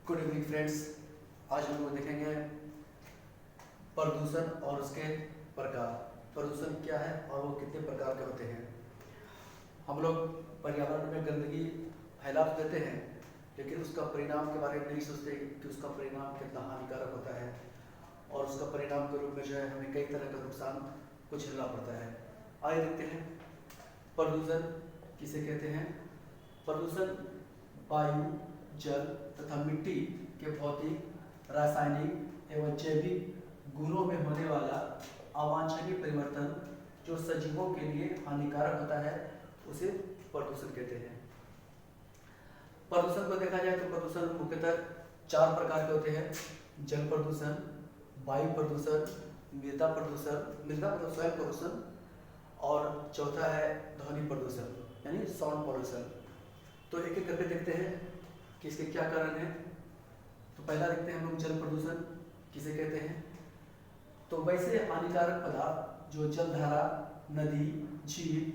Good evening friends. आज हम लोग देखेंगे प्रदूषण और उसके प्रकार। प्रदूषण क्या है और वो कितने प्रकार के होते हैं। हम लोग पर्यावरण में गंदगी फैला तो देते हैं, लेकिन उसका परिणाम के बारे में नहीं सोचते कि उसका परिणाम कितना हानिकारक होता है और उसका परिणाम के रूप में जो है हमें कई तरह का नुकसान को झेलना पड़ता है। आइए देखते हैं प्रदूषण किसे कहते हैं। प्रदूषण वायु, जल तथा मिट्टी के भौतिक, रासायनिक एवं जैविक गुणों में होने वाला अवांछनीय परिवर्तन जो सजीवों के लिए हानिकारक होता है उसे प्रदूषण कहते हैं। प्रदूषण को देखा जाए तो प्रदूषण मुख्यतः 4 प्रकार के होते हैं। जल प्रदूषण, वायु प्रदूषण, मृदा प्रदूषण, मृदा मतलब सॉइल प्रदूषण, और चौथा है ध्वनि प्रदूषण यानी साउंड पॉल्यूशन। तो एक एक करके देखते हैं कि इसके क्या कारण है। तो पहला देखते हैं हम लोग जल प्रदूषण किसे कहते हैं। तो वैसे हानिकारक पदार्थ जो जलधारा, नदी, झील,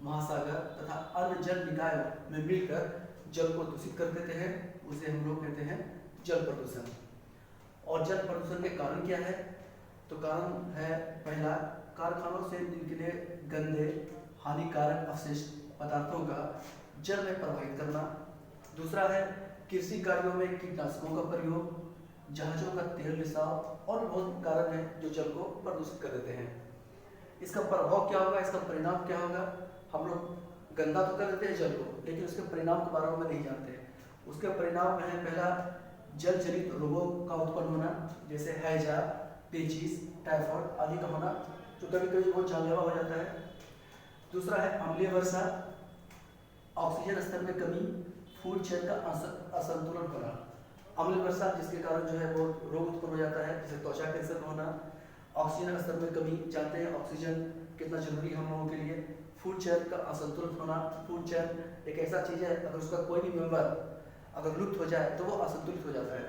महासागर तथा अन्य जल निकायों में मिलकर जल को दूषित कर देते हैं उसे हम लोग कहते हैं जल प्रदूषण। और जल प्रदूषण के कारण क्या है। तो कारण है पहला, कारखानों से निकले गंदे हानिकारक अवशिष्ट पदार्थों का जल में प्रवाहित करना। दूसरा है कृषि कार्यों में कीटनाशकों का प्रयोग, जहाजों का तेल रिसाव और बहुत कारण है जो जल को प्रदूषित कर देते हैं। इसका प्रभाव क्या होगा, इसका परिणाम क्या होगा। हम लोग गंदा तो कर देते हैं जल को, लेकिन उसके परिणाम के बारे में नहीं जानते। उसके परिणाम में है पहला, जल जनित रोगों का उत्पन्न होना, जैसे हैजा, पेचिस, टाइफाइड आदि का होना, जो कभी कभी बहुत जानलेवा हो जाता है। दूसरा है अम्लीय वर्षा, ऑक्सीजन स्तर में कमी, फूड चेन का असंतुलन होना। अम्लीय वर्षा जिसके कारण जो है वो रोग उत्पन्न हो जाता है, जैसे त्वचा कैंसर का होना। ऑक्सीजन स्तर में कमी, जानते हैं ऑक्सीजन कितना जरूरी है हम लोगों के लिए। फूड चेन का असंतुलित होना, फूड चेन एक ऐसा चीज है अगर उसका कोई भी मेंबर अगर लुप्त हो जाए तो वो असंतुलित हो जाता है।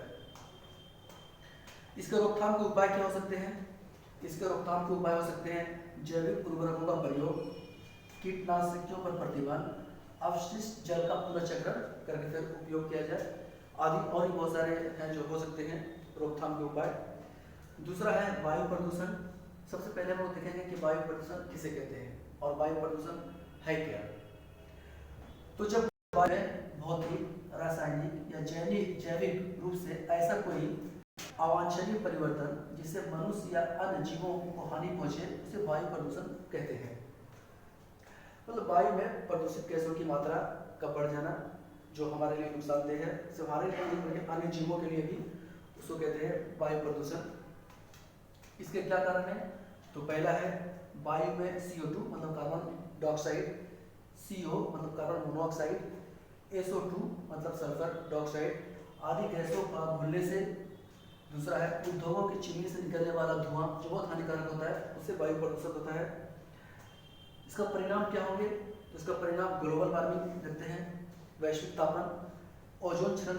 इसके रोकथाम के उपाय क्या हो सकते हैं। इसके रोकथाम के उपाय हो सकते हैं जैविक उर्वरकों का प्रयोग, कीटनाशकों पर प्रतिबंध, अवशिष्ट जल का पुनर्चक्रण करके फिर उपयोग किया जाए आदि और भी बहुत सारे हैं जो हो सकते हैं रोकथाम के उपाय। दूसरा है वायु प्रदूषण। सबसे पहले हम लोग देखेंगे कि वायु प्रदूषण किसे कहते हैं और वायु प्रदूषण है क्या। तो जब वायु में भौतिक, रासायनिक या जैविक रूप से ऐसा कोई अवांछनीय परिवर्तन जिससे मनुष्य या अन्य जीवों को हानि पहुंचे उसे वायु प्रदूषण कहते हैं। मतलब वायु में प्रदूषित गैसों की मात्रा का बढ़ जाना जो हमारे लिए नुकसानदेह है, सिर्फ हमारे लिए नहीं बल्कि अन्य जीवों के लिए भी, उसको कहते हैं वायु प्रदूषण। इसके क्या कारण है। तो पहला है वायु में CO2 मतलब कार्बन डाइऑक्साइड, CO मतलब कार्बन मोनोऑक्साइड, SO2 मतलब सल्फर डाइऑक्साइड आदि गैसों का घुलने से। दूसरा है उद्योगों की चिमनी से निकलने वाला धुआं जो बहुत हानिकारक होता है, उससे वायु प्रदूषण होता है। इसका परिणाम क्या होंगे। तो इसका परिणाम ग्लोबल वार्मिंग देखते हैं, वैश्विक तापमान, ओजोन क्षरण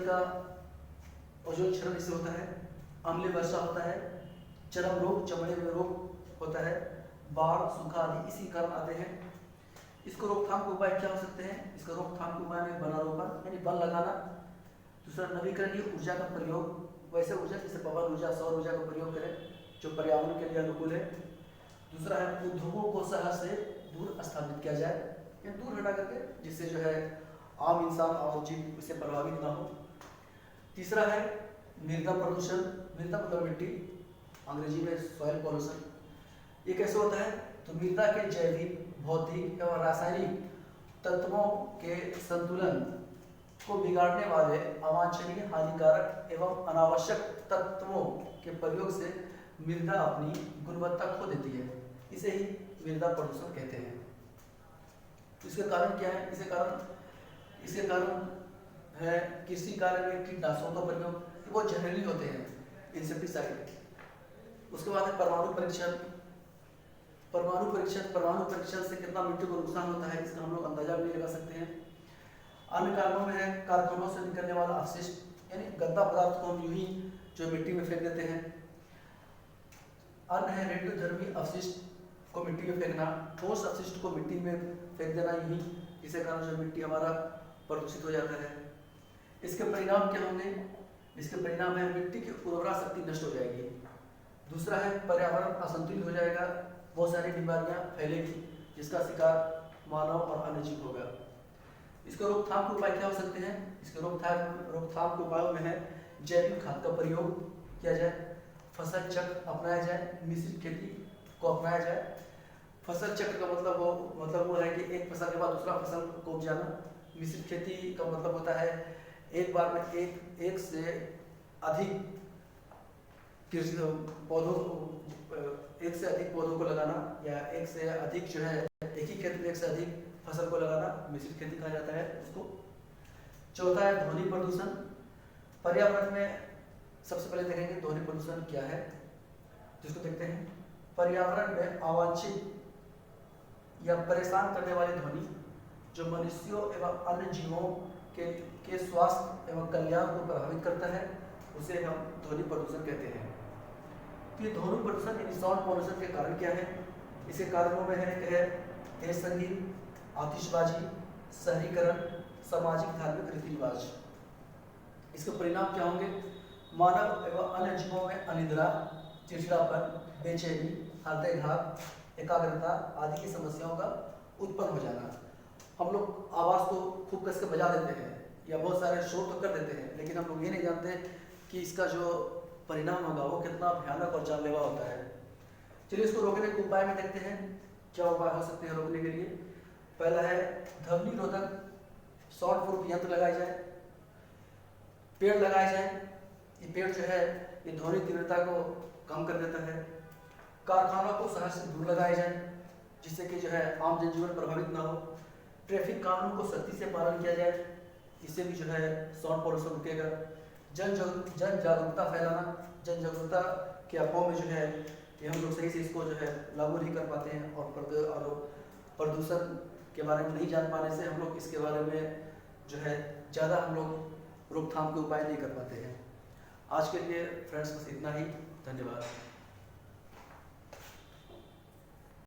इससे होता है, अम्लीय वर्षा होता है, चरम रोग, चमड़े में रोग होता है, बाढ़, सूखा आदि इसी कारण आते हैं। इसको रोकथाम के उपाय क्या हो सकते हैं। इसका रोकथाम के उपाय में वनारोपण यानी वन लगाना। दूसरा नवीकरणीय ऊर्जा का प्रयोग, वैसे ऊर्जा जैसे पवन ऊर्जा, सौर ऊर्जा का प्रयोग करें जो पर्यावरण के लिए अनुकूल है। दूसरा है उद्योगों को शहर से दूर स्थापित किया जाए या दूर हटा करके, जिससे जो है आम इंसान और जीव इससे प्रभावित ना हो। तीसरा है मृदा प्रदूषण, मृदा मतलब मिट्टी, अंग्रेजी में सॉइल पॉल्यूशन। ये कैसे होता है। तो मृदा के जैविक, भौतिक एवं रासायनिक तत्वों के संतुलन को बिगाड़ने वाले अवांछनीय, हानिकारक एवं अनावश्यक तत्वों के प्रयोग से मृदा अपनी गुणवत्ता खो देती है, इसे ही मृदा प्रदूषण कहते हैं। इसके कारण क्या है। इसके कारण है कृषि कार्य में कीटनाशकों का प्रयोग, वो जहरीली होते हैं, इंसेक्टिसाइड। उसके बाद है परमाणु परीक्षण से कितना मिट्टी को नुकसान होता है इसका हम लोग अंदाजा भी लगा सकते हैं। अन्य कारणों में है कारखानों से निकलने वाला अवशिष्ट यानी गंदा पदार्थ को हम यूं ही जो मिट्टी में फेंक देते हैं। अन्य है रेडियोधर्मी अवशिष्ट को मिट्टी में फेंकना, ठोस अपशिष्ट को मिट्टी में फेंक देना यूं ही, जिसके कारण जो मिट्टी हमारा प्रदूषित हो जाता है। इसके परिणाम क्या होंगे। इसके परिणाम है मिट्टी की उर्वरा शक्ति नष्ट हो जाएगी। दूसरा है पर्यावरण असंतुलित हो जाएगा, बहुत सारी बीमारियां फैलेगी जिसका शिकार मानव और अन्य जीव होगा। इसके रोकथाम के उपाय क्या हो सकते हैं? इसके रोकथाम के उपायों में है जैविक खाद का प्रयोग किया जाए, फसल चक्र अपनाया जाए, मिश्रित खेती को अपनाया जाए। फसल चक्र का मतलब वो है कि एक फसल के बाद दूसरा फसल को उपजाना। मिश्रित खेती का मतलब होता है एक बार में एक से अधिक कृषि पौधों एक से अधिक पौधों को लगाना, या एक से अधिक जो है एक ही खेत में एक से अधिक फसल को लगाना मिश्रित खेती कहा जाता है उसको। चौथा है ध्वनि प्रदूषण। पर्यावरण में सबसे पहले देखेंगे ध्वनि प्रदूषण क्या है, जिसको देखते हैं। पर्यावरण में अवांछित या परेशान करने वाली ध्वनि जो मनुष्यों एवं अन्य जीवों के स्वास्थ्य एवं कल्याण को प्रभावित करता है उसे हम ध्वनि प्रदूषण कहते हैं। तो ये ध्वनि प्रदूषण यानी साउंड पॉल्यूशन के कारण क्या है? इसके कारणों में है तेज संगीत, आतिशबाजी, शहरीकरण, सामाजिक धार्मिक रीति रिवाज। इसके परिणाम क्या होंगे? मानव एवं अन्य जीवों में अनिद्रा, चिड़चिड़ापन, बेचैनी, हृदयघात, एकाग्रता आदि की समस्याओं का उत्पन्न हो जाना। हम लोग आवाज़ तो खूब कस के बजा देते हैं या बहुत सारे शोर तो कर देते हैं, लेकिन हम लोग ये नहीं जानते कि इसका जो परिणाम होगा वो कितना भयानक और जानलेवा होता है। चलिए इसको रोकने के उपाय में देखते हैं क्या उपाय हो सकते हैं रोकने के लिए। पहला है ध्वनि रोधक साउंड प्रूफ यंत्र लगाए जाए, पेड़ लगाए जाए। ये पेड़ जो है ये ध्वनि तीव्रता को कम कर देता है। कारखानों को शहर से दूर लगाए जाए जिससे कि जो है आम जनजीवन प्रभावित ना हो। ट्रैफिक कानून को सख्ती से पालन किया जाए, इससे भी जो है साउंड पॉल्यूशन रुकेगा। जन जागरूकता फैलाना, जन जागरूकता के अफवाह में जो है कि हम लोग सही से इसको जो है लागू नहीं कर पाते हैं, और प्रदूषण के बारे में नहीं जान पाने से हम लोग इसके बारे में जो है ज़्यादा हम लोग रोकथाम के उपाय नहीं कर पाते हैं। आज के लिए फ्रेंड्स बस इतना ही। धन्यवाद।